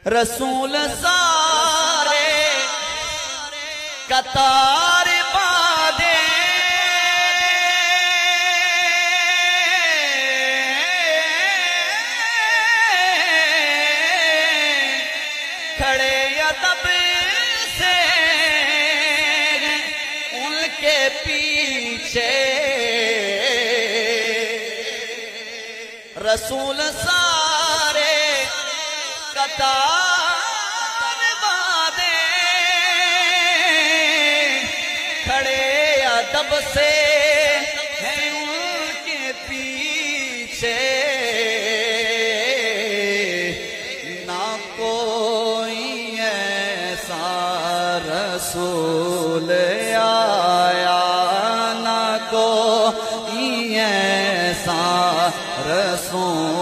رسول سارے قطار باندھے کھڑے ادب سے ان کے پیچھے رسول سارے قطار باندھے کھڑے ادب سے ہیں ان کے پیچھے نہ کوئی ایسا رسول آیا نہ کوئی ایسا رسول